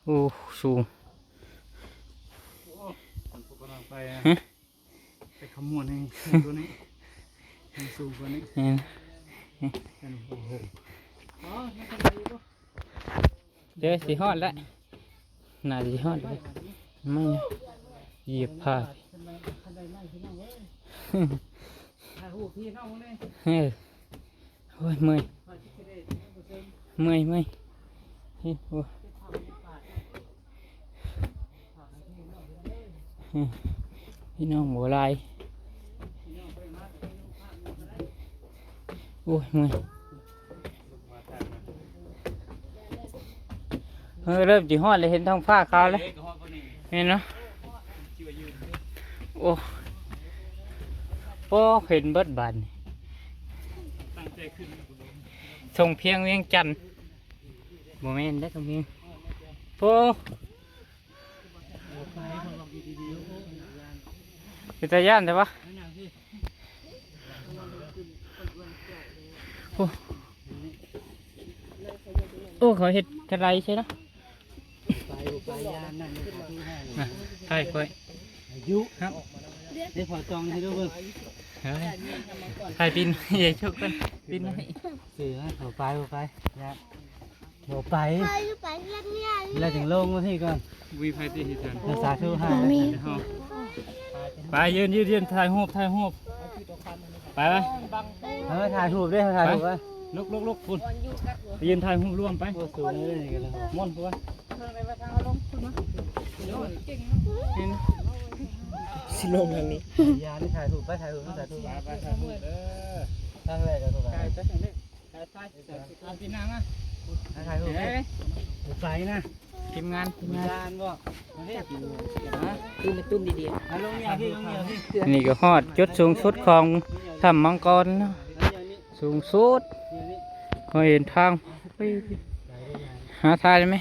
โอ้สูงมันก็กำลังไปไปขมวดให้ตัวนี้ให้สูงกว่านี้โอ้โหเดี๋ยวสิฮอดแล้วน่าจะสิฮอดเลยไม่เหยียบผ้าเฮ้ยโอ้ยเมื่อยเมื่อยเฮ้ยโอ้พี่น้องบัวลายโอ้ยเมื่อยเริ่มจีฮอดเลยเห็นท้องฟ้าขาวแล้วเห็นเนาะโอ้โอ้เห็นเบิดบานส่งเพียงเวียงจันทร์โมเมนต์ได้ตรงนี้โอ้เป็นตาย่านแต่ว่าโอ้เขาเห็ดกระไรใช่ไหมใช่ค่อยอายุครับได้พอจองให้ด้วยเบิ่งใช่ปินใหญ่ชุกกันปินให้เสือหัวไปนะหัวไปไปแล้วถึงลงมาที่ก่อนวีไฟตีหินภาษาทูให้ไปยืนถ่ายรูปไปถ่ายรูปด้วยถ่ายรูปไว้ลุกคุณไปยืนถ่ายรูปร่วมไปสูงเลยกันแล้วม่อนตัวสิลงทางนี้ยานี่ถ่ายรูปไปถ่ายรูปตั้งแรกก็ถูกไปพี่นางอ่ะถ่ายรูปไปนะทีมงานก็ตุ้มดีลงอย่างที่นี่ก็ฮอดจุดสูงสุดของถ้ำมังกรเนาะสูงสุดเห็นทางหาทางได้ไหม